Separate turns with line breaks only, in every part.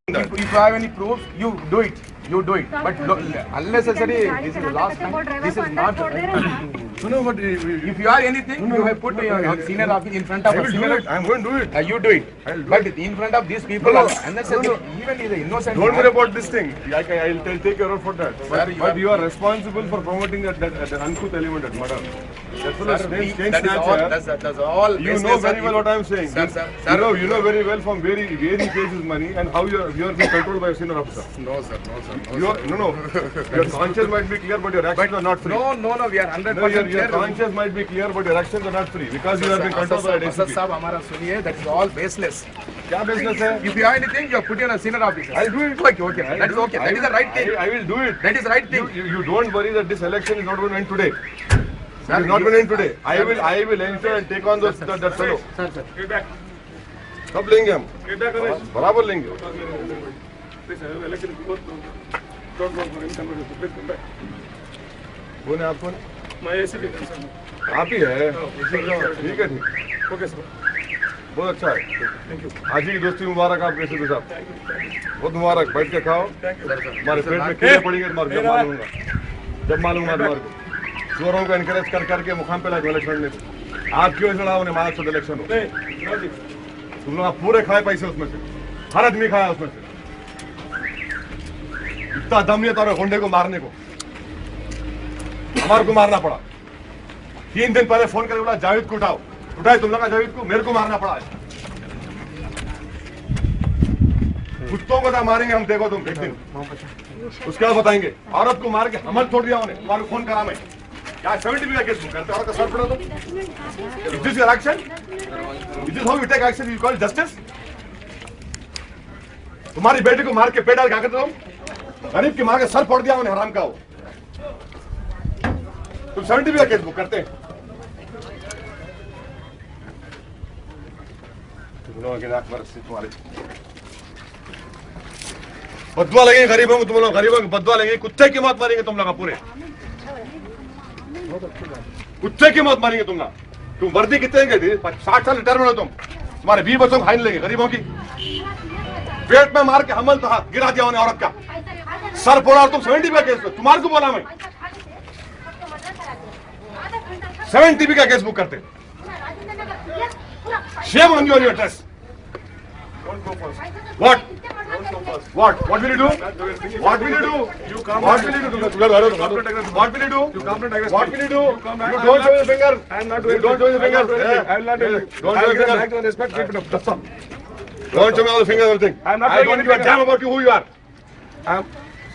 If you have any proofs, you do it. You do it. But unnecessary, this is the last time. This is not the right time.
No, but
If you have anything, you have put your senior office in front of
I
a
will do
senior.
it. I'm going to do it.
You do it.
I'll do
But
it.
in front of these people,
No, no.
unnecessary.
No, no.
Even is an innocent.
Don't
man.
worry about this thing. I'll take care of for that.
Sir,
But you are responsible for promoting that uncouth element at Madam. That's what
Sir,
strange
that is all.
nature.
That's all.
You know
business,
very
sir.
well what I'm saying.
Sir.
You know very well from where he places money and how you are being controlled by a senior officer.
No, sir. No, sir.
No. Your conscience might be clear, but your actions are not free.
No. We are 100%
No, your
clear.
conscience might be clear, but your actions are not free because you have been controlled by a
Asad
DCP.
साहब हमारा सुनिए. That is all baseless.
क्या business है?
If you have anything, you put in a senior officer.
I'll do it.
Okay. That is okay. That is the right thing.
I will do it.
That is the right thing.
You don't worry that this election is not going to end today.
Sir,
It is not going to end today. I will ensure and take on that fellow.
Sir.
कब लेंगे हम? बराबर लेंगे. कौन है आप कौन? आप ही है. ठीक है. Okay sir. बहुत अच्छा है. आज ही की दोस्ती मुबारक आपके एसीपी साहब. बहुत मुबारक. बैठ के खाओ. हमारे पेट में कीड़े पड़ेंगे तुम्हारे जब मालूम तुम्हारे को. चोरों को एनकरेज करके मुकाम पे लाए इलेक्शन में. आपकी वजह से लड़ा उन्हें मारा छोटे इलेक्शन हो. तुम लोग पूरे खाए पैसे उसमें से. हर आदमी खाया उसमें से. इतना दम नहीं था गुंडे को मारने को. हमारे को मारना पड़ा. 3 दिन पहले फोन करके बोला जावेद को उठाओ. उठाए तुम लोग का जावेद को. मेरे को मारना पड़ा. कुत्तों को तो मारेंगे हम. देखो तुम एक दिन. उसके बाद बताएंगे. औरत को मार के हमल छोड़ दिया उन्हें. तुम्हारे फोन करा मैं. क्या 70 का केस बुक करते औरत का सर पड़ा तुम. Is this your action? Is this how you take action? You call it justice? तुम्हारी बेटी को मार के पेट डाल क्या करते तुम? गरीब की मार के सर फोड़ दिया उन्हें. हराम का हो. तुम 70 का केस बुक करते हैं. तुम लोगों के नाक पर तुम्हारे बदुआ लगेंगे गरीबों को. तुम लोग गरीबों को बदुआ लगेंगे. कुत्ते की मौत मारेंगे तुम लोग पूरे. कुत्ते की मौत मारेंगे तुम लोग. तुम वर्दी कितने के थे? 60 साल रिटायर में हो तुम. तुम्हारे 20 बच्चों को फाइन लेंगे गरीबों की. पेट में मार के हमल तो हाथ गिरा दिया उन्हें औरत का. सर फोड़ा और तुम 70 का केस. तुम्हारे को बोला मैं 70 का केस बुक करते. Shame on your dress. What will you do? What will you do? What will you do? What will you do? What will you do? You don't show your finger. I am not doing. Don't show your finger. I will not do it. Don't show your finger. Respect. Keep it up. That's all. Don't show me all the fingers. Everything. I am not. I don't give a damn about you. Who you are. I am.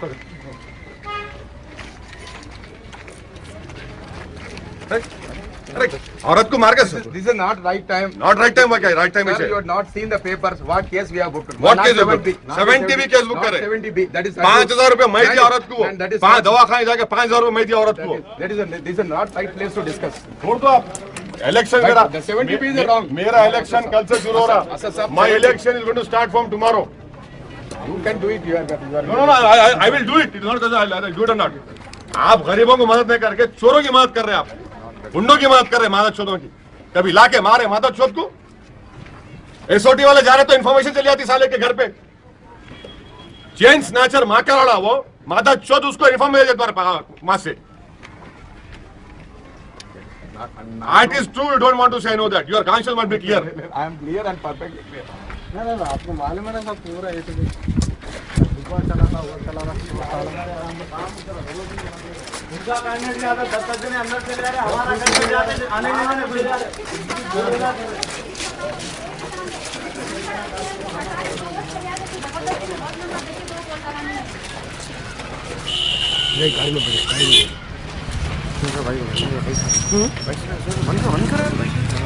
Sorry. औरत को मार के.
This is not right time.
Not right time. क्या right time
Sir,
है?
you have not seen the papers. What case we have booked?
What
Not
case you have
70.
booked?
Not
70 भी case book
not
करे.
70B. That is
5,000 रुपए मैं दी औरत को.
And that is
5 दवाखाने जाके 5,000 रुपए मैं दी औरत को.
this is not right place to discuss.
छोड़ दो आप. इलेक्शन मेरा.
The 70B is wrong.
मेरा इलेक्शन कल से शुरू हो रहा. My election is going to start from tomorrow.
You can do it. You are.
No. I will do it. It is not that I'll do it or not. आप गरीबों को मदद नहीं करके चोरों की मदद कर रहे हैं. आप गुंडों की मदद कर रहे हैं. मादक चोरों की. कभी लाके मारे मादक चोर को. एसओटी वाले जा रहे तो इन्फॉर्मेशन चली जाती साले के घर पे. चेन स्नैचर माकर वाला वो मादक चोर उसको इन्फॉर्म मिल जाता मां से. It is true. You don't want to say no that. Your conscience must be clear.
I am clear and perfectly clear.
ना आपको मालूम है ना सब पूरा ये तो दुकान चलाना वो चलाना उनका कैंडिडेट ज्यादा 10 दिन अंदर चले जा रहे हमारा कैंडिडेट ज्यादा आने नहीं वाले भूल जा रहे नहीं गाड़ी में बैठ भाई मन कर